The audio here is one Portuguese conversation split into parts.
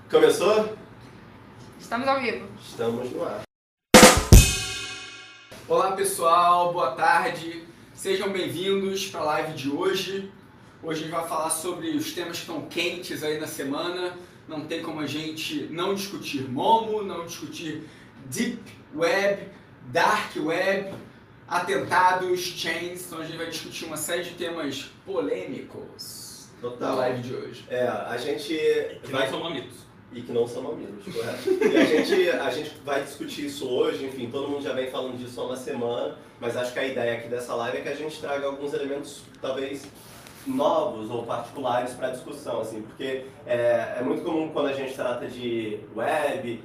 Começou? Estamos ao vivo. Estamos no ar. Olá pessoal, boa tarde. Sejam bem-vindos para a live de hoje. Hoje a gente vai falar sobre os temas que estão quentes aí na semana. Não tem como a gente não discutir Momo, não discutir Deep Web, Dark Web, atentados, chains. Então a gente vai discutir uma série de temas polêmicos na live de hoje. A gente Que não são mamilos. E que não são mamilos, correto. E a gente vai discutir isso hoje, enfim, todo mundo já vem falando disso há uma semana, mas acho que a ideia aqui dessa live é que a gente traga alguns elementos, talvez, novos ou particulares para a discussão, assim, porque é muito comum quando a gente trata de web,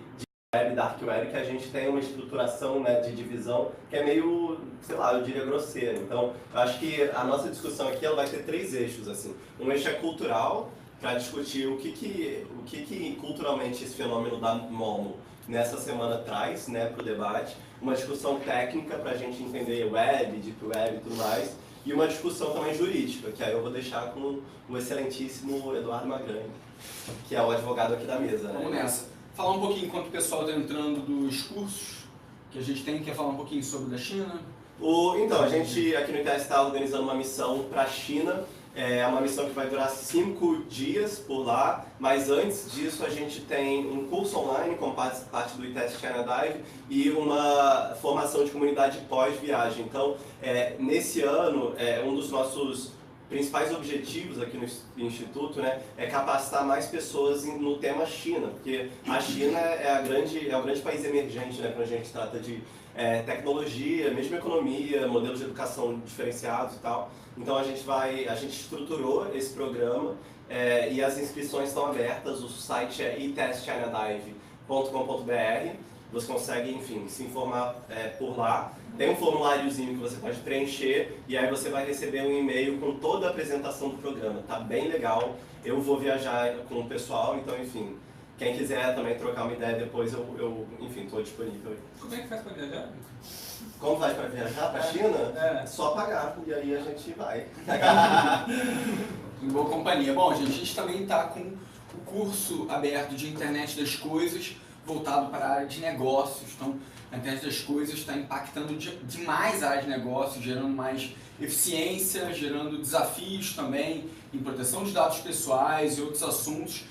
dark web, que a gente tem uma estruturação, né, de divisão que é meio, sei lá, eu diria grosseira. Então, eu acho que a nossa discussão aqui ela vai ter três eixos, assim. Um eixo é cultural, para discutir o que culturalmente esse fenômeno da Momo nessa semana traz, né, para o debate. Uma discussão técnica para a gente entender web, deep web e tudo mais. E uma discussão também jurídica, que aí eu vou deixar com o excelentíssimo Eduardo Magrani, que é o advogado aqui da mesa. Né? Vamos nessa. Falar um pouquinho enquanto o pessoal está entrando dos cursos que a gente tem. Quer falar um pouquinho sobre a China? Então, a gente aqui no ITS está organizando uma missão para a China. É uma missão que vai durar 5 dias por lá, mas antes disso a gente tem um curso online com parte do ITS China Dive e uma formação de comunidade pós-viagem. Então, nesse ano, um dos nossos principais objetivos aqui no Instituto, né, é capacitar mais pessoas no tema China, porque a China é o grande país emergente, né, quando a gente trata de tecnologia, mesmo economia, modelos de educação diferenciados e tal. Então a gente estruturou esse programa e as inscrições estão abertas, o site é itestchinadive.com.br, você consegue, enfim, se informar por lá. Tem um formuláriozinho que você pode preencher e aí você vai receber um e-mail com toda a apresentação do programa. Tá bem legal, eu vou viajar com o pessoal, então enfim, quem quiser também trocar uma ideia depois, enfim, estou disponível. Como é que faz para viajar? Como faz para viajar para a China? Só pagar, e aí a gente vai. Em boa companhia. Bom, gente, a gente também está com o curso aberto de Internet das Coisas, voltado para a área de negócios. Então, a Internet das Coisas está impactando demais a área de negócios, gerando mais eficiência, gerando desafios também em proteção de dados pessoais e outros assuntos.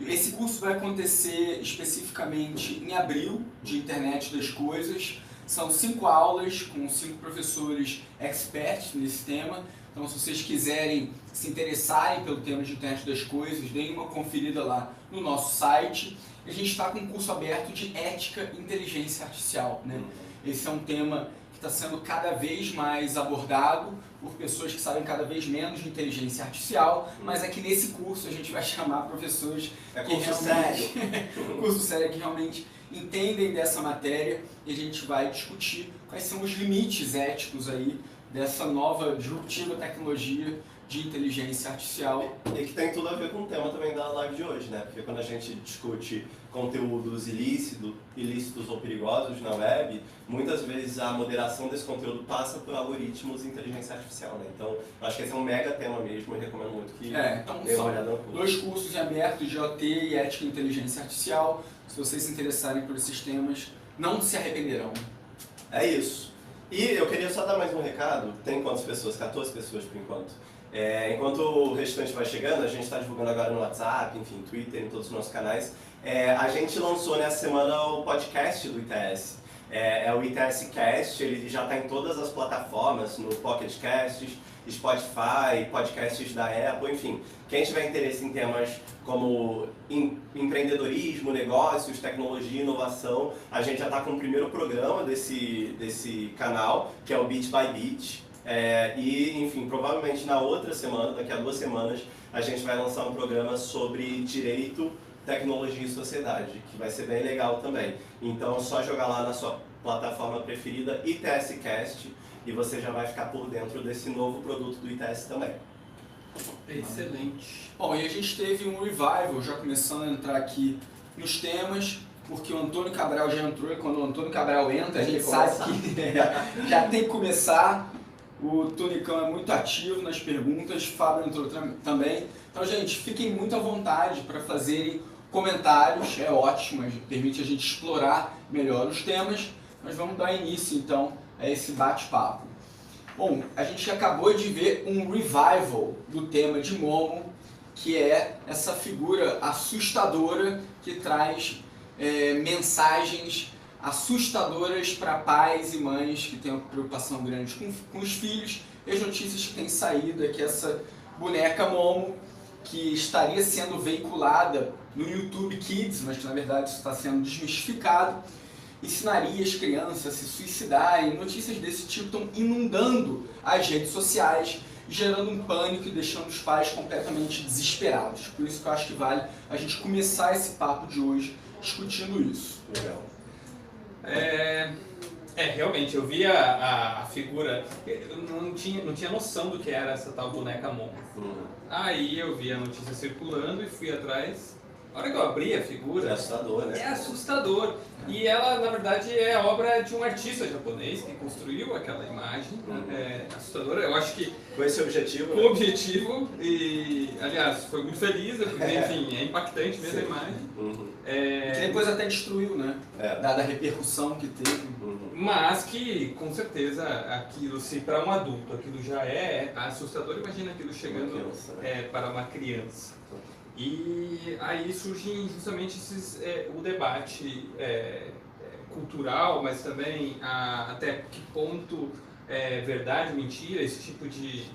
Esse curso vai acontecer especificamente em abril, de Internet das Coisas. São 5 aulas com 5 professores experts nesse tema. Então, se vocês quiserem se interessarem pelo tema de Internet das Coisas, deem uma conferida lá no nosso site. A gente está com um curso aberto de ética e inteligência artificial, né? Esse é um tema que está sendo cada vez mais abordado por pessoas que sabem cada vez menos de inteligência artificial, mas aqui nesse curso a gente vai chamar professores curso sério que realmente entendem dessa matéria e a gente vai discutir quais são os limites éticos aí dessa nova disruptiva tecnologia de inteligência artificial. E que tem tudo a ver com o tema também da live de hoje, né? Porque quando a gente discute conteúdos ilícitos ou perigosos na web, muitas vezes a moderação desse conteúdo passa por algoritmos de inteligência artificial, né? Então, acho que esse é um mega tema mesmo, eu recomendo muito que então, dê uma olhada no curso. 2 cursos em aberto de OT e ética e inteligência artificial. Se vocês se interessarem por esses temas, não se arrependerão. É isso. E eu queria só dar mais um recado. Tem quantas pessoas? 14 pessoas por enquanto. Enquanto o restante vai chegando, a gente está divulgando agora no WhatsApp, enfim, Twitter, em todos os nossos canais. A gente lançou nessa semana o podcast do ITS. É o ITS Cast, ele já está em todas as plataformas, no Pocket Casts, Spotify, podcasts da Apple, enfim. Quem tiver interesse em temas como empreendedorismo, negócios, tecnologia, inovação, a gente já está com o primeiro programa desse canal, que é o Bit by Bit. E, enfim, provavelmente na outra semana, daqui a 2 semanas, a gente vai lançar um programa sobre direito, tecnologia e sociedade, que vai ser bem legal também. Então, é só jogar lá na sua plataforma preferida, ITS Cast, e você já vai ficar por dentro desse novo produto do ITS também. Excelente. Bom, e a gente teve um revival, já começando a entrar aqui nos temas, porque o Antônio Cabral já entrou, e quando o Antônio Cabral entra, a gente sabe que já tem que começar. O Tunicão é muito ativo nas perguntas, o Fábio entrou também. Então, gente, fiquem muito à vontade para fazerem comentários, é ótimo, permite a gente explorar melhor os temas, mas vamos dar início então a esse bate-papo. Bom, a gente acabou de ver um revival do tema de Momo, que é essa figura assustadora que traz mensagens assustadoras para pais e mães que têm uma preocupação grande com os filhos. E as notícias que têm saído é que essa boneca Momo, que estaria sendo veiculada no YouTube Kids, mas que na verdade isso está sendo desmistificado, ensinaria as crianças a se suicidarem. Notícias desse tipo estão inundando as redes sociais, gerando um pânico e deixando os pais completamente desesperados. Por isso que eu acho que vale a gente começar esse papo de hoje discutindo isso. Legal. Realmente, eu vi a figura, eu não tinha noção do que era essa tal boneca Momo. Aí eu vi a notícia circulando e fui atrás. A hora que eu abri a figura, É assustador, né? é assustador. E ela, na verdade, é obra de um artista japonês que construiu aquela imagem. É assustadora. Eu acho que Com esse objetivo, com o objetivo, e aliás, foi muito feliz, porque, enfim, é impactante mesmo a imagem. Que depois até destruiu, né? Dada a repercussão que teve. Mas que, com certeza, aquilo, se para um adulto aquilo já é assustador, imagina aquilo chegando para uma criança. E aí surge justamente o debate cultural, mas também até que ponto é verdade, mentira, esse tipo de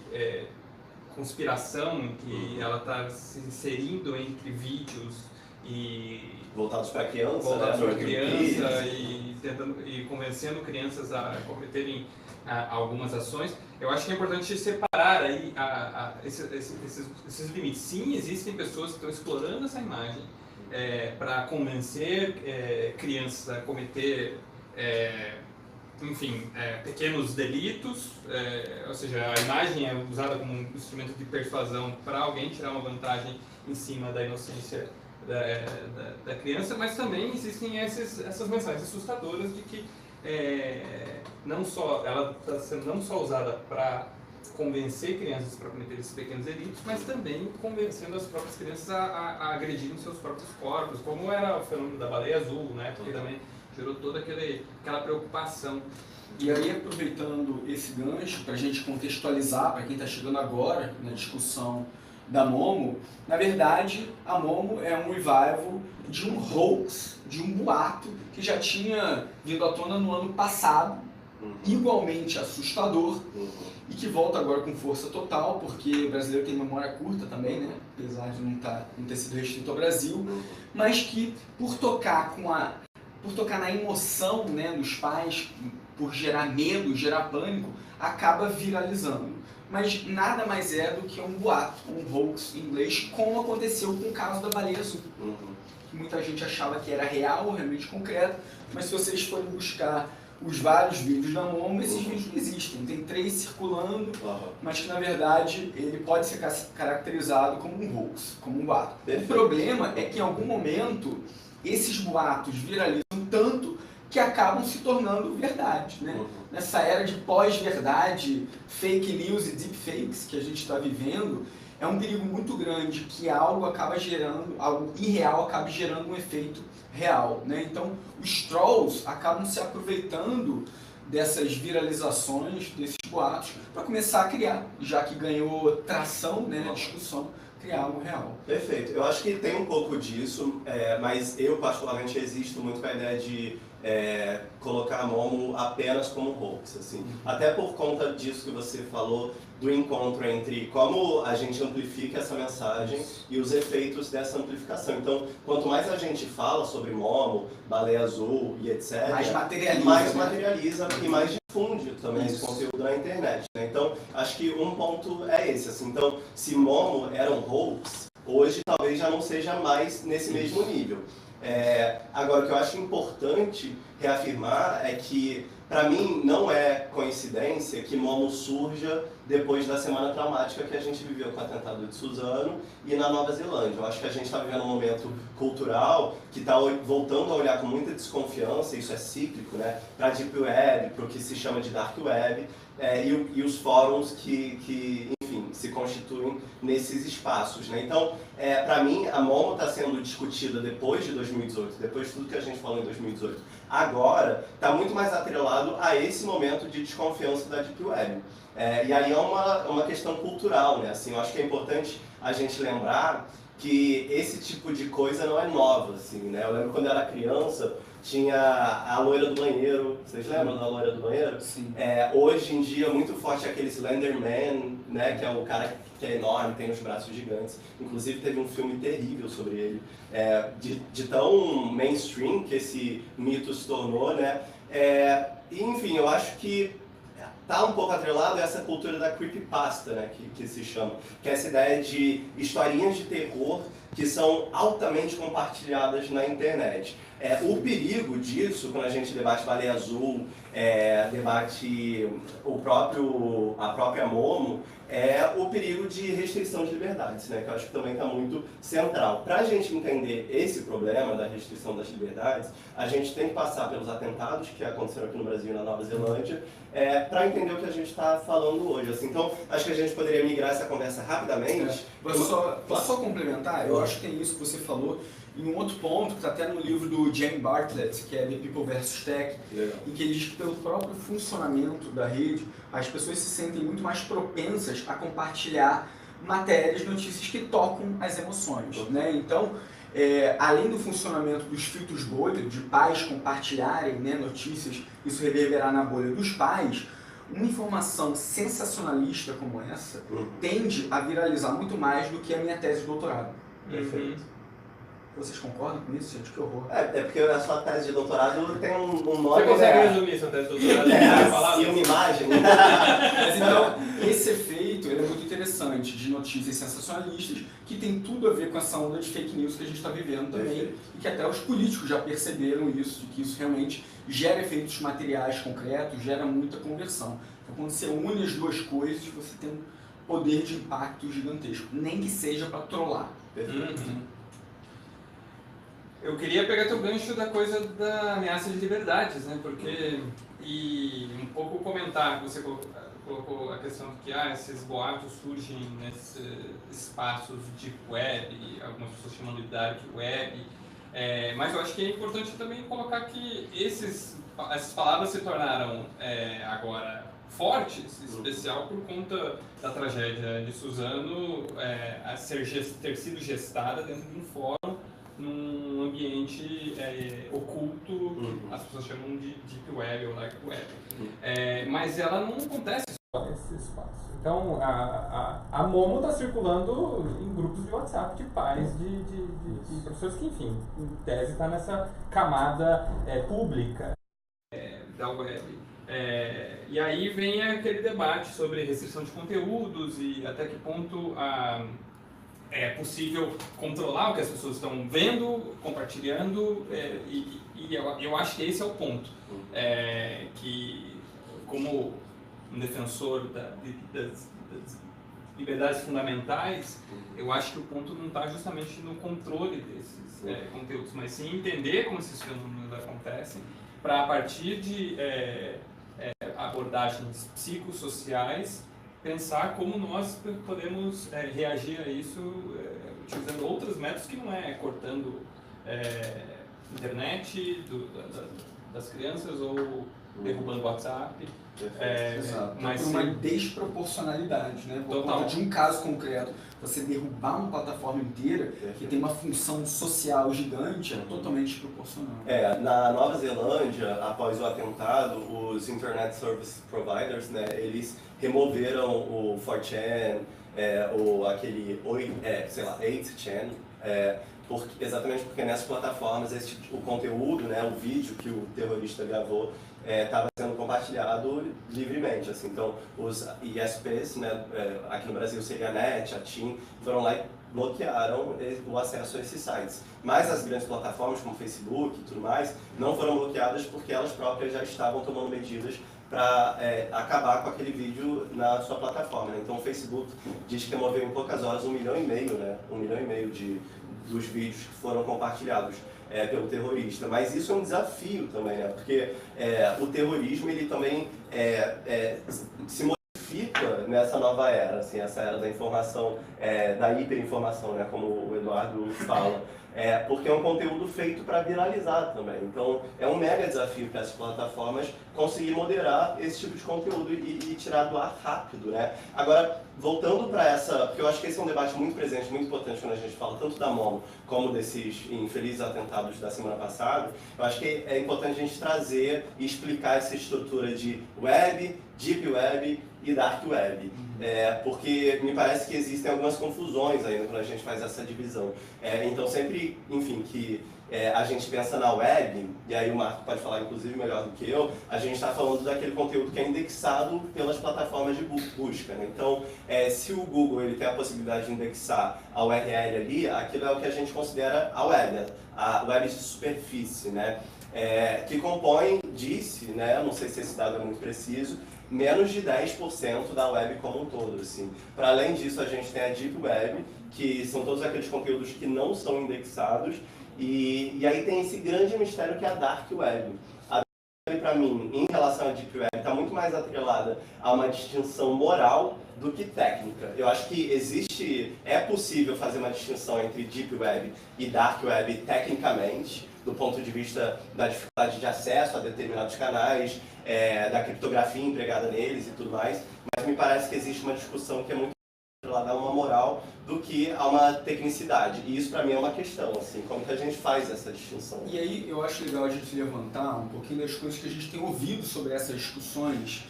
conspiração que ela está se inserindo entre vídeos e voltados para criança, voltados né? para criança e convencendo crianças a cometerem algumas ações. Eu acho que é importante separar aí esses limites. Sim, existem pessoas que estão explorando essa imagem para convencer crianças a cometer, pequenos delitos, ou seja, a imagem é usada como um instrumento de persuasão para alguém tirar uma vantagem em cima da inocência da criança, mas também existem essas mensagens assustadoras de que ela está sendo não só usada para convencer crianças para cometer esses pequenos delitos, mas também convencendo as próprias crianças a agredirem seus próprios corpos, como era o fenômeno da baleia azul, né? Porque também gerou toda aquela preocupação. E aí, aproveitando esse gancho, para a gente contextualizar, para quem está chegando agora na discussão da Momo, na verdade, a Momo é um revival de um hoax, de um boato que já tinha vindo à tona no ano passado, igualmente assustador, e que volta agora com força total, porque o brasileiro tem memória curta também, né? Apesar de não ter sido restrito ao Brasil, mas que por tocar na emoção, né, dos pais, por gerar medo, gerar pânico, acaba viralizando. Mas nada mais é do que um boato, um hoax em inglês, como aconteceu com o caso da baleia azul. Que muita gente achava que era real, realmente concreto, mas se vocês forem buscar os vários vídeos da Momo, esses vídeos não existem. Tem 3 circulando, mas que na verdade ele pode ser caracterizado como um hoax, como um boato. O problema é que em algum momento esses boatos viralizam tanto que acabam se tornando verdade, né? Nessa era de pós-verdade, fake news e deepfakes que a gente está vivendo, é um perigo muito grande que algo irreal acabe gerando um efeito real, né? Então, os trolls acabam se aproveitando dessas viralizações, desses boatos, para começar a criar, já que ganhou tração, né, na discussão, criar algo real. Perfeito. Eu acho que tem um pouco disso, mas eu particularmente resisto muito com a ideia de colocar a Momo apenas como hoax, assim. Até por conta disso que você falou, do encontro entre como a gente amplifica essa mensagem e os efeitos dessa amplificação. Então, quanto mais a gente fala sobre Momo, baleia azul e etc., mais materializa e mais difunde também esse conteúdo na internet, né? Então, acho que um ponto é esse, assim. Então, se Momo era um hoax, hoje talvez já não seja mais nesse mesmo nível. Agora, o que eu acho importante reafirmar é que, para mim, não é coincidência que Momo surja depois da semana traumática que a gente viveu com o atentado de Suzano e na Nova Zelândia. Eu acho que a gente está vivendo um momento cultural que está voltando a olhar com muita desconfiança, isso é cíclico, né, para a Deep Web, para o que se chama de Dark Web, e os fóruns que, enfim, enfim, se constituem nesses espaços, né? Então, para mim, a Momo está sendo discutida depois de 2018, depois de tudo que a gente falou em 2018. Agora, está muito mais atrelado a esse momento de desconfiança da Deep Web. E aí é uma questão cultural, né? Assim, eu acho que é importante a gente lembrar que esse tipo de coisa não é nova, assim, né? Eu lembro quando eu era criança, tinha a loira do banheiro, vocês lembram da loira do banheiro? Sim. Hoje em dia, muito forte aquele Slenderman, né? Que é o cara que é enorme, tem os braços gigantes. Inclusive teve um filme terrível sobre ele. De tão mainstream que esse mito se tornou, né? E, enfim, eu acho que está um pouco atrelado a essa cultura da creepypasta, né, que se chama, que é essa ideia de historinhas de terror que são altamente compartilhadas na internet. O perigo disso, quando a gente debate Baleia Azul, debate a própria Momo, é o perigo de restrição de liberdades, né, que eu acho que também está muito central. Para a gente entender esse problema da restrição das liberdades, a gente tem que passar pelos atentados que aconteceram aqui no Brasil e na Nova Zelândia, para entender o que a gente está falando hoje. Assim. Então, acho que a gente poderia migrar essa conversa rapidamente. Posso só complementar? Eu acho que tem isso que você falou. E um outro ponto, que está até no livro do Jamie Bartlett, que é The People vs. Tech, em que ele diz que pelo próprio funcionamento da rede, as pessoas se sentem muito mais propensas a compartilhar matérias, notícias que tocam as emoções. Né? Então, além do funcionamento dos filtros bolha, de pais compartilharem, né, notícias, isso reverberar na bolha dos pais, uma informação sensacionalista como essa tende a viralizar muito mais do que a minha tese de doutorado. Perfeito. Vocês concordam com isso, gente? Que horror. Porque a sua tese de doutorado tem um nome... Você consegue resumir sua tese de doutorado? E uma imagem. Mas então, esse efeito ele é muito interessante, de notícias sensacionalistas, que tem tudo a ver com essa onda de fake news que a gente está vivendo também, e que até os políticos já perceberam isso, de que isso realmente gera efeitos materiais concretos, gera muita conversão. Então, quando você une as duas coisas, você tem um poder de impacto gigantesco, nem que seja para trollar. Perfeito. Eu queria pegar teu gancho da coisa da ameaça de liberdades, né? Porque, e um pouco comentar, você colocou a questão de que esses boatos surgem nesses espaços de web, algumas pessoas chamam de dark web, mas eu acho que é importante também colocar que essas palavras se tornaram agora fortes, em especial por conta da tragédia de Suzano ter sido gestada dentro de um fórum, num ambiente oculto, as pessoas chamam de Deep Web ou Dark Web. Mas ela não acontece só nesse espaço. Então, a Momo está circulando em grupos de WhatsApp de pais, de professores que, enfim, em tese está nessa camada pública da web. E aí vem aquele debate sobre restrição de conteúdos e até que ponto é possível controlar o que as pessoas estão vendo, compartilhando, e eu acho que esse é o ponto. Que, como um defensor das liberdades fundamentais, eu acho que o ponto não está justamente no controle desses conteúdos, mas sim entender como esses fenômenos acontecem, para a partir de abordagens psicossociais, pensar como nós podemos reagir a isso utilizando outros métodos que não cortando internet das crianças ou derrubando WhatsApp. Exato. Mas por uma desproporcionalidade, né? Por conta de um caso concreto, você derrubar uma plataforma inteira que tem uma função social gigante é totalmente desproporcional. Na Nova Zelândia, após o atentado, os Internet Service Providers, né, eles removeram o 4chan, aquele 8chan, exatamente porque nessas plataformas o conteúdo, né, o vídeo que o terrorista gravou estava sendo compartilhado livremente. Assim. Então, os ISPs, né, aqui no Brasil seria a NET, a TIM, foram lá e bloquearam o acesso a esses sites. Mas as grandes plataformas como Facebook e tudo mais não foram bloqueadas porque elas próprias já estavam tomando medidas para acabar com aquele vídeo na sua plataforma. Né? Então o Facebook diz que removeu em poucas horas 1,5 milhão, né? 1,5 milhão dos vídeos que foram compartilhados pelo terrorista. Mas isso é um desafio também, né? Porque o terrorismo ele também se modifica fica nessa nova era, assim, essa era da informação, da hiperinformação, né, como o Eduardo fala. Porque é um conteúdo feito para viralizar também. Então, é um mega desafio para essas plataformas conseguir moderar esse tipo de conteúdo e tirar do ar rápido, né? Agora, voltando para essa, porque eu acho que esse é um debate muito presente, muito importante quando a gente fala tanto da Momo como desses infelizes atentados da semana passada, eu acho que é importante a gente trazer e explicar essa estrutura de web, deep web e dark web. Porque me parece que existem algumas confusões ainda quando a gente faz essa divisão. Então sempre, enfim, que a gente pensa na web, e aí o Marco pode falar inclusive melhor do que eu, a gente está falando daquele conteúdo que é indexado pelas plataformas de busca, né? Então, se o Google ele tem a possibilidade de indexar a URL ali, aquilo é o que a gente considera a web de superfície, né? Que compõe, né, não sei se esse dado é muito preciso, menos de 10% da web como um todo, assim. Para além disso, a gente tem a Deep Web, que são todos aqueles conteúdos que não são indexados, e aí tem esse grande mistério que é a Dark Web. A Dark Web, para mim, em relação à Deep Web, está muito mais atrelada a uma distinção moral do que técnica. Eu acho que é possível fazer uma distinção entre Deep Web e Dark Web tecnicamente, do ponto de vista da dificuldade de acesso a determinados canais, da criptografia empregada neles e tudo mais, mas me parece que existe uma discussão que é muito atrelada a uma moral do que a uma tecnicidade. E isso para mim é uma questão, assim, como que a gente faz essa distinção? E aí eu acho legal a gente levantar um pouquinho das coisas que a gente tem ouvido sobre essas discussões,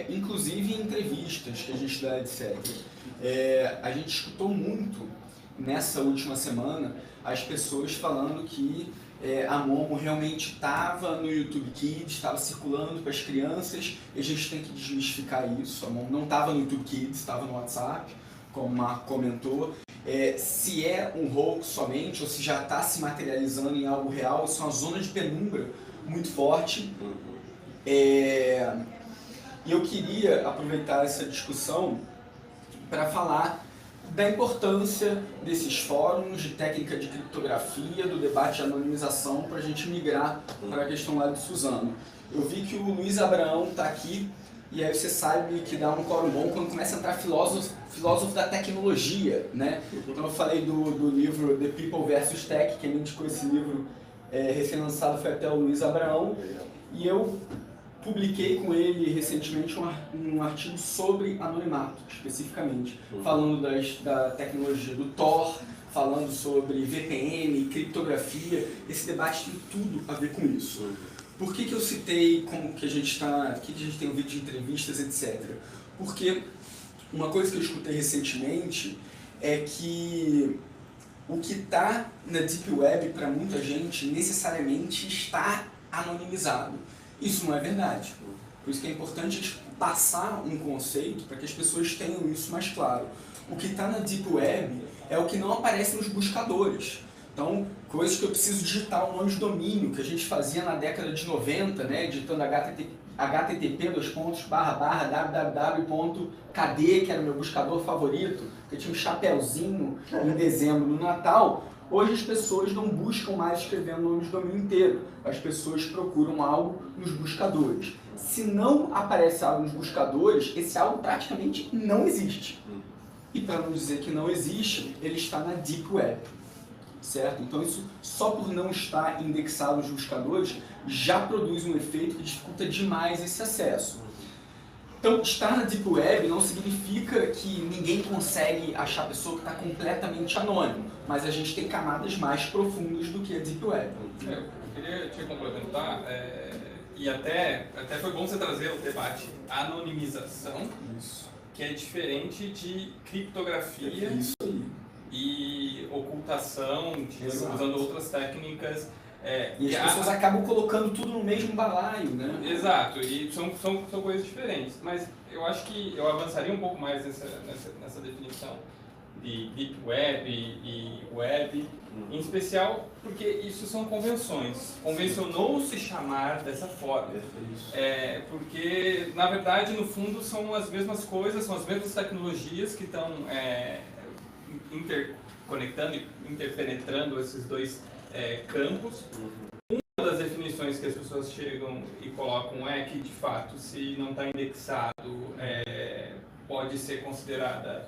inclusive em entrevistas que a gente dá, etc. A gente escutou muito nessa última semana as pessoas falando que a Momo realmente estava no YouTube Kids, estava circulando para as crianças, e a gente tem que desmistificar isso. A Momo não estava no YouTube Kids, estava no WhatsApp, como o Marco comentou. Se é um hoax somente, ou se já está se materializando em algo real, isso é uma zona de penumbra muito forte. E eu queria aproveitar essa discussão para falar da importância desses fóruns de técnica de criptografia, do debate de anonimização, para a gente migrar para a questão lá de Suzano. Eu vi que o Luiz Abraão está aqui, e aí você sabe que dá um quórum bom quando começa a entrar filósofo da tecnologia, né? Então eu falei do livro The People vs Tech, quem me indicou esse livro recém-lançado foi até o Luiz Abraão, e eu publiquei com ele recentemente um artigo sobre anonimato, especificamente, falando da tecnologia do Tor, falando sobre VPN, criptografia. Esse debate tem tudo a ver com isso. Por que eu citei como que a gente tem ouvido de entrevistas, etc? Porque uma coisa que eu escutei recentemente é que o que está na Deep Web para muita gente necessariamente está anonimizado. Isso não é verdade. Por isso que é importante passar um conceito para que as pessoas tenham isso mais claro. O que está na Deep Web é o que não aparece nos buscadores. Então, coisas que eu preciso digitar o nome de domínio, que a gente fazia na década de 90, né, digitando http://www.kd, que era o meu buscador favorito, que tinha um chapéuzinho em dezembro no Natal. Hoje as pessoas não buscam mais escrevendo o nome de domínio inteiro, as pessoas procuram algo nos buscadores. Se não aparece algo nos buscadores, esse algo praticamente não existe. E para não dizer que não existe, ele está na Deep Web, certo? Então isso, só por não estar indexado nos buscadores, já produz um efeito que dificulta demais esse acesso. Então, estar na Deep Web não significa que ninguém consegue achar a pessoa que está completamente anônimo, mas a gente tem camadas mais profundas do que a Deep Web. Eu queria te complementar, e até foi bom você trazer o debate anonimização, que é diferente de criptografia e ocultação, usando outras técnicas. E as pessoas acabam colocando tudo no mesmo balaio, né? Exato, e são coisas diferentes, mas eu acho que eu avançaria um pouco mais nessa definição de Deep Web e Web, em especial porque isso são convenções. Convencionou-se chamar dessa forma, porque na verdade, no fundo, são as mesmas coisas, são as mesmas tecnologias que estão interconectando e interpenetrando esses dois campos. Uma das definições que as pessoas chegam e colocam é que, de fato, se não está indexado, pode ser considerada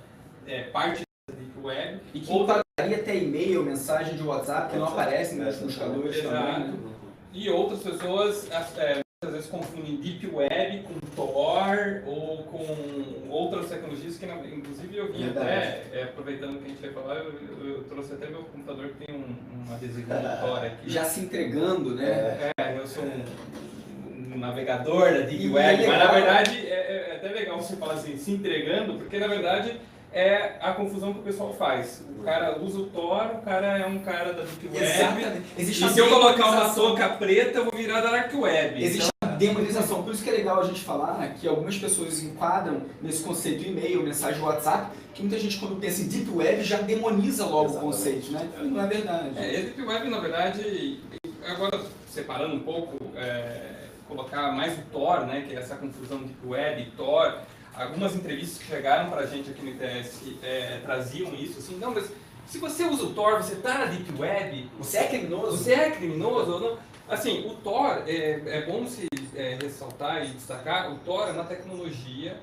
parte da Deep Web. E que impactaria até e-mail, mensagem de WhatsApp, que não aparecem nos buscadores Exato. também. Né? E outras pessoas muitas vezes confundem Deep Web com Tor ou com outras tecnologias que, inclusive, eu vim até, aproveitando que a gente vai falar, eu trouxe até meu computador que tem um adesivo do Tor aqui. Já se entregando, né? Eu sou um navegador da Deep Web, mas na verdade é até legal você falar assim, se entregando, porque na verdade é a confusão que o pessoal faz. O cara usa o Tor, o cara é um cara da Deep Web. Exatamente. E se eu colocar uma touca preta, eu vou virar da Dark Web. Existe a demonização. Por isso que é legal a gente falar que algumas pessoas enquadram nesse conceito e-mail, mensagem WhatsApp, que muita gente quando pensa em Deep Web já demoniza logo o conceito, né? Não é verdade. Deep Web, na verdade, agora separando um pouco, colocar mais o Tor, né, que é essa confusão Deep Web e Tor. Algumas entrevistas que chegaram para a gente aqui no ITS traziam isso, assim, não, mas se você usa o Tor, você está na Deep Web, Você é criminoso? Você é criminoso ou não? Assim, o Tor, é bom se ressaltar e destacar, o Tor é uma tecnologia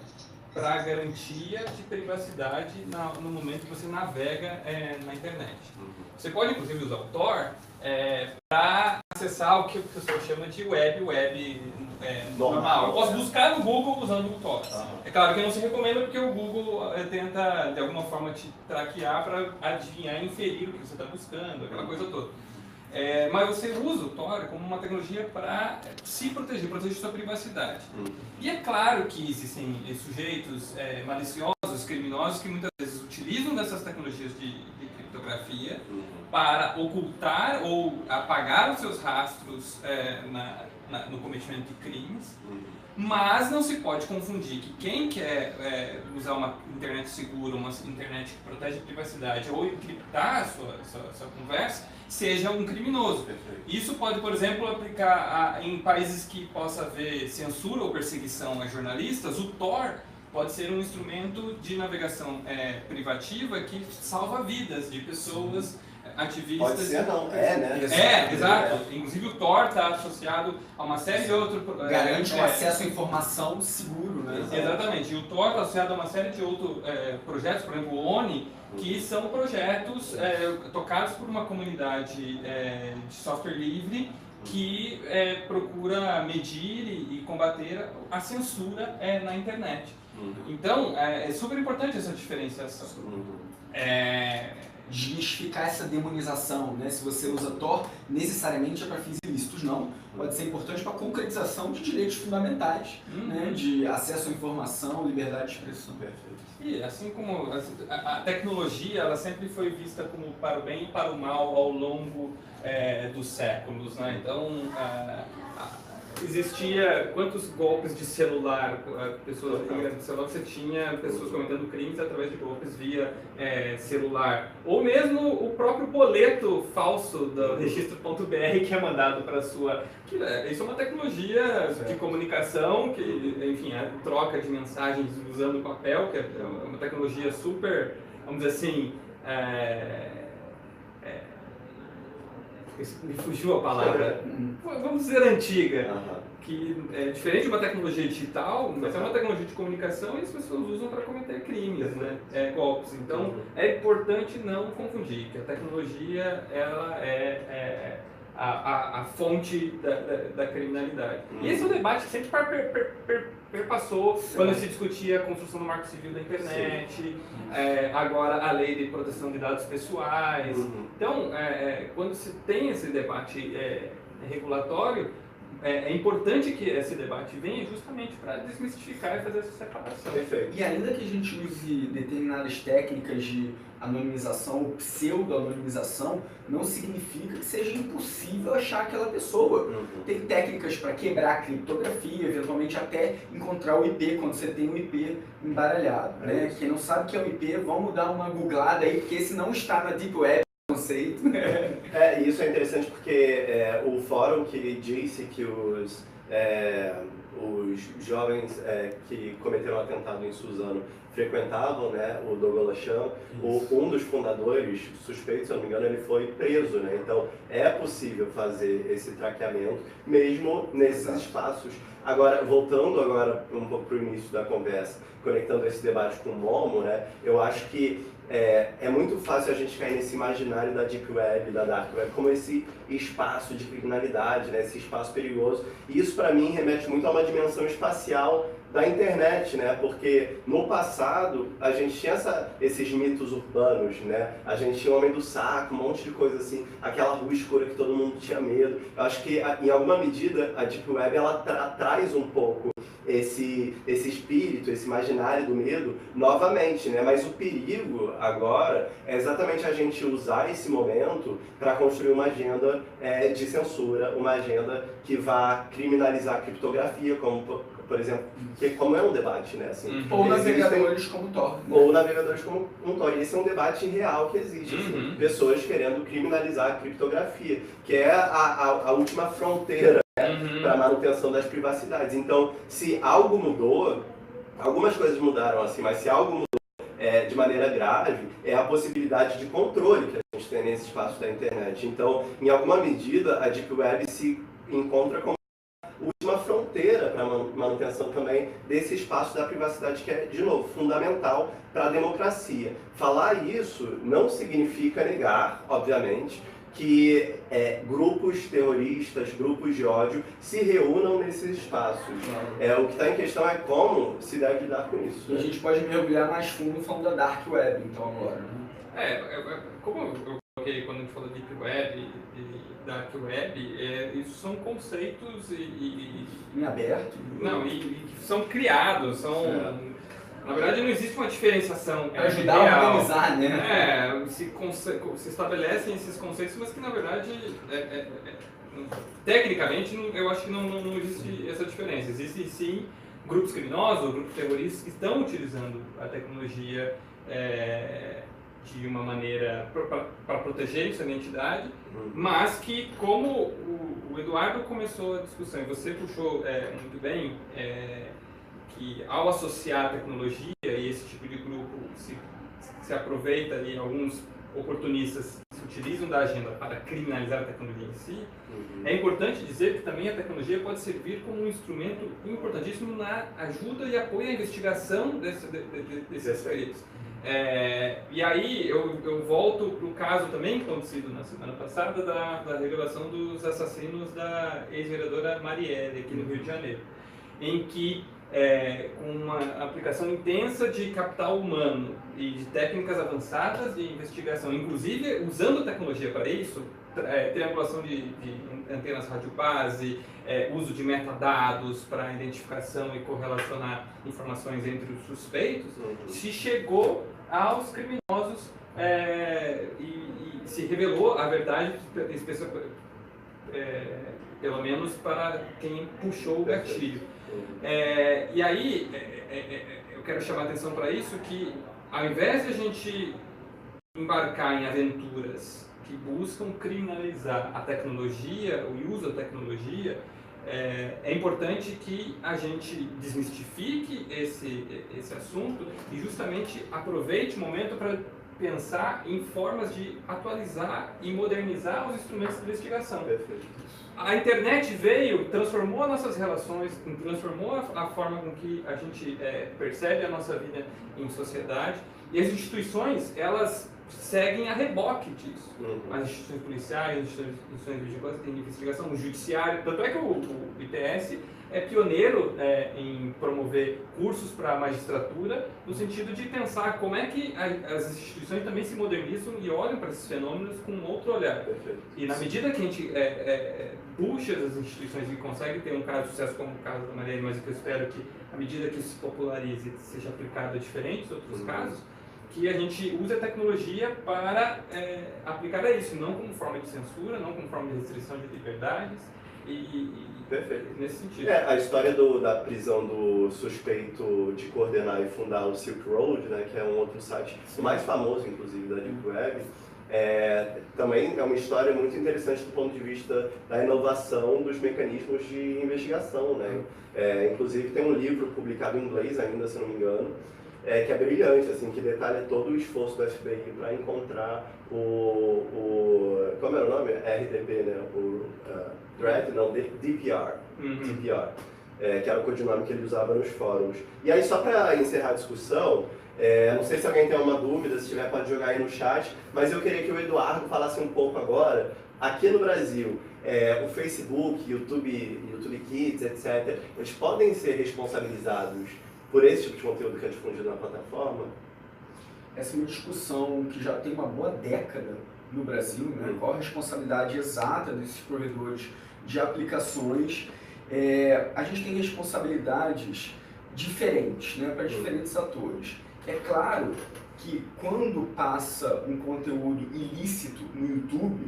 para garantia de privacidade no momento que você navega na internet. Você pode, inclusive, usar o Tor para acessar o que o pessoal chama de web normal. Eu posso buscar no Google usando o Tor. É claro que não se recomenda porque o Google tenta, de alguma forma, te traquear para adivinhar e inferir o que você está buscando, aquela coisa toda. Mas você usa o Tor como uma tecnologia para se proteger sua privacidade. E é claro que existem sujeitos maliciosos, criminosos, que muitas vezes utilizam dessas tecnologias de criptografia para ocultar ou apagar os seus rastros no cometimento de crimes. Mas não se pode confundir que quem quer usar uma internet segura, uma internet que protege a privacidade ou encriptar a sua conversa, seja um criminoso. Isso pode, por exemplo, aplicar em países que possa haver censura ou perseguição a jornalistas. O Tor pode ser um instrumento de navegação privativa que salva vidas de pessoas ativistas. Pode ser não, né? Exato. Inclusive o Tor está associado a uma série de outros... Garante um acesso à informação seguro, né? Exatamente. E o Tor está associado a uma série de outros projetos, por exemplo, o ONI, que são projetos tocados por uma comunidade de software livre que procura medir e combater a censura na internet. Então, é super importante essa diferenciação. Desmistificar essa demonização, né? Se você usa Tor, necessariamente é para fins ilícitos, não. Pode ser importante para a concretização de direitos fundamentais, né? De acesso à informação, liberdade de expressão. Perfeito. E assim como a tecnologia, ela sempre foi vista como para o bem e para o mal ao longo dos séculos, né? Então, existia quantos golpes de celular, pessoas ligando celular, você tinha pessoas cometendo crimes através de golpes via celular. Ou mesmo o próprio boleto falso do registro.br que é mandado para a sua... Isso é uma tecnologia de comunicação, que, enfim, a troca de mensagens usando papel, que é uma tecnologia super, vamos dizer assim... me fugiu a palavra, vamos dizer antiga, que é diferente de uma tecnologia digital, mas é uma tecnologia de comunicação e as pessoas usam para cometer crimes, né? Golpes. Então é importante não confundir que a tecnologia ela é a fonte da criminalidade. E esse é um debate que sempre perpassou quando se discutia a construção do marco civil da internet, agora a lei de proteção de dados pessoais. Então, quando se tem esse debate regulatório, é importante que esse debate venha justamente para desmistificar e fazer essa separação. Perfeito. E ainda que a gente use determinadas técnicas de anonimização ou pseudo-anonimização, não significa que seja impossível achar aquela pessoa. Tem técnicas para quebrar a criptografia, eventualmente até encontrar o IP quando você tem um IP embaralhado. Né? Quem não sabe que é um IP, vamos dar uma googlada aí, porque esse não está na Deep Web. Conceito. Isso é interessante porque o fórum que disse que os jovens que cometeram atentado em Suzano frequentavam, né, o Douglas Chan, um dos fundadores suspeitos, se eu não me engano, ele foi preso, né? Então é possível fazer esse traqueamento mesmo nesses espaços. Agora, voltando agora um pouco para o início da conversa, conectando esse debate com o Momo, né, eu acho que é muito fácil a gente cair nesse imaginário da Deep Web, da Dark Web, como esse espaço de criminalidade, né, esse espaço perigoso. E isso, para mim, remete muito a uma dimensão espacial da internet, né? Porque no passado a gente tinha esses mitos urbanos, né? A gente tinha o Homem do Saco, um monte de coisa assim, aquela rua escura que todo mundo tinha medo. Eu acho que, em alguma medida, a Deep Web ela traz um pouco esse espírito, esse imaginário do medo novamente, né? Mas o perigo agora é exatamente a gente usar esse momento para construir uma agenda de censura, uma agenda que vá criminalizar a criptografia, como por exemplo, como é um debate, né? Assim, ou navegadores como Tor. Né? Ou navegadores como Tor. E esse é um debate real que existe. Assim, pessoas querendo criminalizar a criptografia, que é a última fronteira para a manutenção das privacidades. Então, se algo mudou, algumas coisas mudaram, assim, mas se algo mudou de maneira grave, é a possibilidade de controle que a gente tem nesse espaço da internet. Então, em alguma medida, a Deep Web se encontra como última fronteira para a manutenção também desse espaço da privacidade que é, de novo, fundamental para a democracia. Falar isso não significa negar, obviamente, que grupos terroristas, grupos de ódio se reúnam nesses espaços. O que está em questão é como se deve lidar com isso. E a gente pode mergulhar mais fundo falando da Dark Web, então, agora. Né? Como eu coloquei quando a gente falou de Deep Web e Dark Web, isso são conceitos em aberto? Não, e são criados, na verdade não existe uma diferenciação. Para ajudar a organizar, né? Se estabelecem esses conceitos, mas que na verdade, tecnicamente, eu acho que não existe essa diferença. Existem sim grupos criminosos, grupos terroristas que estão utilizando a tecnologia de uma maneira para proteger sua identidade, mas que, como o Eduardo começou a discussão, e você puxou muito bem, que ao associar a tecnologia e esse tipo de grupo se aproveita e alguns oportunistas se utilizam da agenda para criminalizar a tecnologia em si, é importante dizer que também a tecnologia pode servir como um instrumento importantíssimo na ajuda e apoio à investigação desses delitos. E aí eu volto para o caso também acontecido na semana passada da revelação dos assassinos da ex-vereadora Marielle aqui no Rio de Janeiro, em que com uma aplicação intensa de capital humano e de técnicas avançadas de investigação, inclusive usando a tecnologia para isso, triangulação de antenas radiobase, uso de metadados para identificação e correlacionar informações entre os suspeitos, se chegou aos criminosos e se revelou a verdade, pelo menos para quem puxou o gatilho. E aí, eu quero chamar a atenção para isso, que ao invés de a gente embarcar em aventuras que buscam criminalizar a tecnologia, o uso da tecnologia, é importante que a gente desmistifique esse assunto e justamente aproveite o momento para pensar em formas de atualizar e modernizar os instrumentos de investigação. Perfeito. A internet veio, transformou as nossas relações, transformou a forma com que a gente percebe a nossa vida em sociedade, e as instituições, elas seguem a reboque disso. As instituições policiais, as instituições de investigação, o judiciário, tanto é que o IPS é pioneiro em promover cursos para a magistratura, no sentido de pensar como é que as instituições também se modernizam e olham para esses fenômenos com um outro olhar. E na medida que a gente puxa as instituições e consegue ter um caso de sucesso como o caso da Marielle, mas que eu espero que, à medida que isso se popularize, seja aplicado a diferentes outros casos, que a gente use a tecnologia para aplicar a isso, não como forma de censura, não como forma de restrição de liberdades, Perfeito. Nesse sentido. A história da prisão do suspeito de coordenar e fundar o Silk Road, né, que é um outro site, o mais famoso, inclusive, da Deep Web, também é uma história muito interessante do ponto de vista da inovação dos mecanismos de investigação, né? Inclusive tem um livro publicado em inglês ainda, se não me engano, que é brilhante, assim, que detalha todo o esforço do FBI para encontrar como era o nome? RDP, né? DREAD, não, DPR. DPR. Que era o codinome que ele usava nos fóruns. E aí, só para encerrar a discussão, não sei se alguém tem uma dúvida, se tiver pode jogar aí no chat, mas eu queria que o Eduardo falasse um pouco agora, aqui no Brasil, o Facebook, YouTube Kids, etc., eles podem ser responsabilizados por esse tipo de conteúdo que é difundido na plataforma? Essa é uma discussão que já tem uma boa década no Brasil, né? Qual a responsabilidade exata desses provedores de aplicações? A gente tem responsabilidades diferentes, né, para diferentes atores. É claro que quando passa um conteúdo ilícito no YouTube,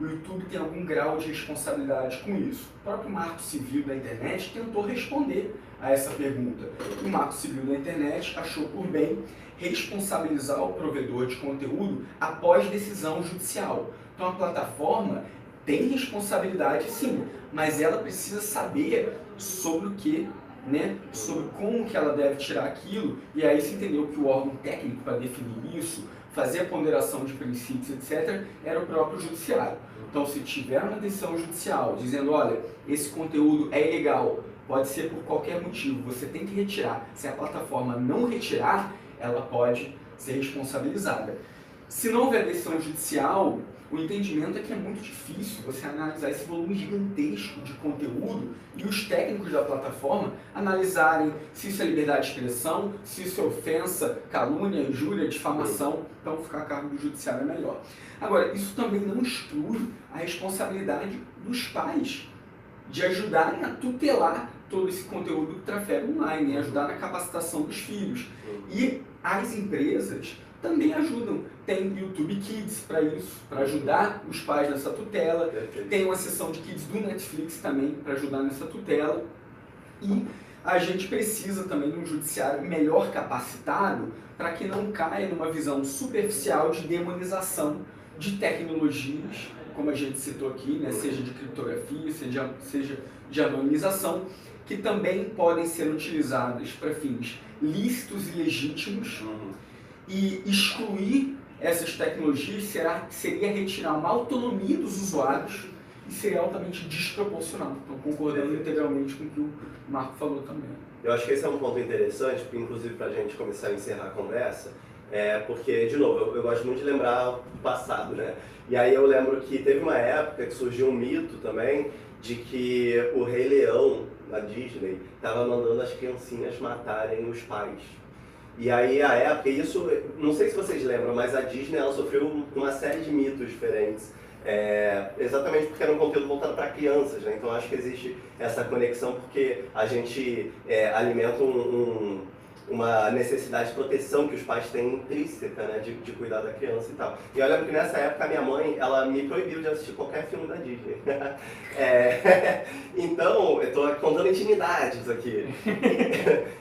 o YouTube tem algum grau de responsabilidade com isso. O próprio Marco Civil da Internet tentou responder a essa pergunta. O Marco Civil da Internet achou por bem responsabilizar o provedor de conteúdo após decisão judicial. Então a plataforma tem responsabilidade sim, mas ela precisa saber sobre o que, né? Sobre como que ela deve tirar aquilo, e aí se entendeu que o órgão técnico para definir isso, fazer a ponderação de princípios, etc., era o próprio judiciário. Então, se tiver uma decisão judicial dizendo, olha, esse conteúdo é ilegal, pode ser por qualquer motivo, você tem que retirar. Se a plataforma não retirar, ela pode ser responsabilizada. Se não houver decisão judicial, o entendimento é que é muito difícil você analisar esse volume gigantesco de conteúdo e os técnicos da plataforma analisarem se isso é liberdade de expressão, se isso é ofensa, calúnia, injúria, difamação. Então, ficar a cargo do judiciário é melhor. Agora, isso também não exclui a responsabilidade dos pais de ajudarem a tutelar todo esse conteúdo que trafega online, ajudar na capacitação dos filhos. E as empresas também ajudam. Tem YouTube Kids para isso, para ajudar os pais nessa tutela. Tem uma seção de Kids do Netflix também para ajudar nessa tutela. E a gente precisa também de um judiciário melhor capacitado para que não caia numa visão superficial de demonização de tecnologias, como a gente citou aqui, né, seja de criptografia, seja de anonimização, que também podem ser utilizadas para fins lícitos e legítimos. E excluir essas tecnologias seria retirar uma autonomia dos usuários e seria altamente desproporcional. Então, concordando integralmente com o que o Marco falou também. Eu acho que esse é um ponto interessante, inclusive para a gente começar a encerrar a conversa, porque, de novo, eu gosto muito de lembrar o passado, né? E aí eu lembro que teve uma época que surgiu um mito também de que o Rei Leão, na Disney, estava mandando as criancinhas matarem os pais. E aí a época, isso, não sei se vocês lembram, mas a Disney ela sofreu uma série de mitos diferentes, exatamente porque era um conteúdo voltado para crianças, né? Então acho que existe essa conexão porque a gente alimenta uma necessidade de proteção que os pais têm intrínseca, né, de cuidar da criança e tal. E eu lembro que nessa época a minha mãe, ela me proibiu de assistir qualquer filme da Disney. Então, eu estou contando intimidades aqui.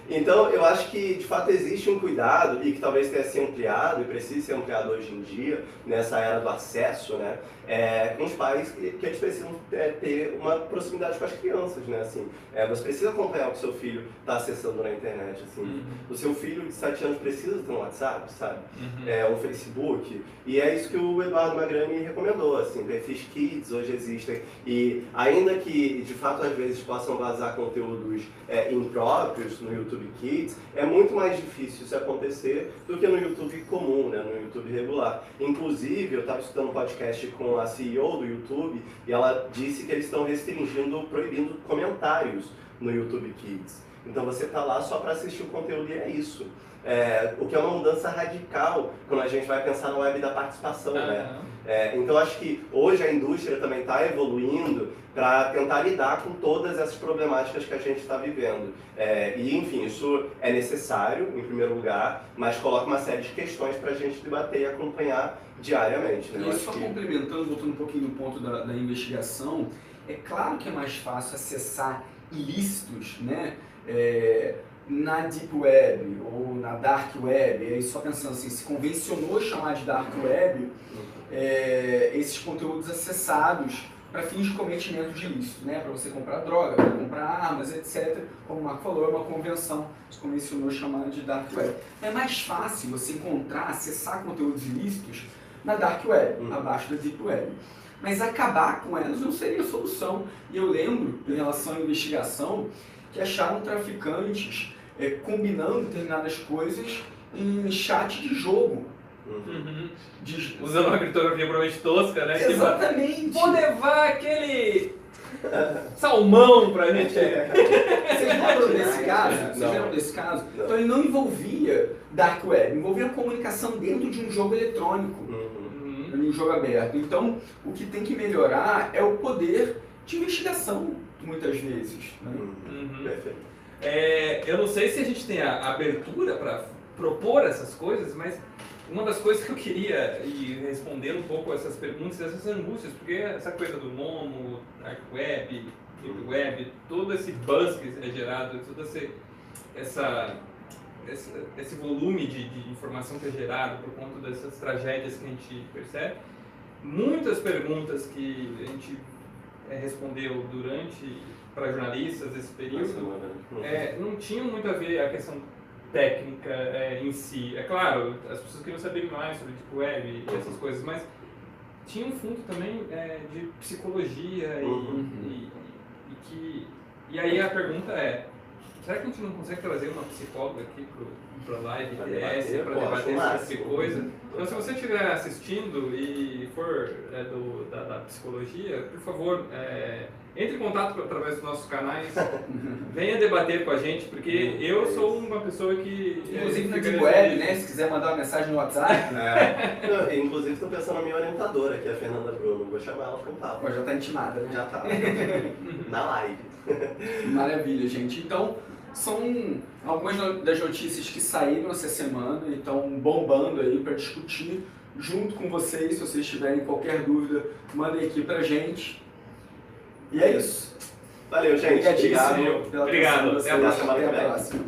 Então, eu acho que de fato existe um cuidado e que talvez tenha sido ampliado e precise ser ampliado hoje em dia, nessa era do acesso, né, com os pais que eles precisam ter uma proximidade com as crianças, né, assim. Você precisa acompanhar o que seu filho está acessando na internet, assim. O seu filho de 7 anos precisa ter um WhatsApp, sabe? Um Facebook. E é isso que o Eduardo Magrani recomendou, assim, perfis kids hoje existem. E ainda que, de fato, às vezes possam vazar conteúdos impróprios no YouTube Kids, é muito mais difícil isso acontecer do que no YouTube comum, né? No YouTube regular. Inclusive, eu estava escutando um podcast com a CEO do YouTube e ela disse que eles estão proibindo comentários no YouTube Kids. Então você está lá só para assistir o conteúdo e é isso. O que é uma mudança radical quando a gente vai pensar na web da participação, né? Então acho que hoje a indústria também está evoluindo para tentar lidar com todas essas problemáticas que a gente está vivendo. E enfim, isso é necessário, em primeiro lugar, mas coloca uma série de questões para a gente debater e acompanhar diariamente. Né? E só complementando, voltando um pouquinho no ponto da investigação, é claro que é mais fácil acessar ilícitos, né? Na Deep Web ou na Dark Web, aí só pensando assim, se convencionou chamar de Dark Web, esses conteúdos acessados para fins de cometimento de ilícito, né? Para você comprar droga, para comprar armas, etc. Como o Marco falou, é uma convenção, se convencionou chamada de Dark Web. É mais fácil você encontrar, acessar conteúdos ilícitos na Dark Web, abaixo da Deep Web. Mas acabar com elas não seria a solução. E eu lembro, em relação à investigação, que acharam traficantes combinando determinadas coisas em chat de jogo. Usando uma criptografia provavelmente tosca, né? Exatamente! Vou levar aquele salmão pra gente. Vocês lembram desse caso? Não. Então ele não envolvia Dark Web, envolvia comunicação dentro de um jogo eletrônico, de um jogo aberto. Então o que tem que melhorar é o poder de investigação, muitas vezes. Né? Perfeito. Eu não sei se a gente tem a abertura para propor essas coisas, mas uma das coisas que eu queria ir responder um pouco essas perguntas, essas angústias, porque essa coisa do Momo, Dark Web, Deep Web, todo esse buzz que é gerado, todo esse volume de informação que é gerado por conta dessas tragédias que a gente percebe, muitas perguntas que a gente respondeu para jornalistas nesse período não tinham muito a ver a questão técnica em si. É claro, as pessoas queriam saber mais sobre Deep Web e essas coisas, mas tinha um fundo também de psicologia e aí a pergunta é, será que a gente não consegue trazer uma psicóloga aqui para a live para debater esse tipo de coisa? Então, se você estiver assistindo e for da psicologia, por favor, entre em contato através dos nossos canais, venha debater com a gente, porque eu sou uma pessoa que... Inclusive na Deep Web, né? Se quiser mandar uma mensagem no WhatsApp. Inclusive estou pensando na minha orientadora, que é a Fernanda Bruno. Vou chamar ela para um papo. Já está intimada, né? Já está. Na live. Maravilha, gente. Então, são algumas das notícias que saíram essa semana e estão bombando aí para discutir junto com vocês. Se vocês tiverem qualquer dúvida, mandem aqui pra gente. E é isso. Valeu, gente. Obrigado. Obrigado. Até a próxima. Até a próxima.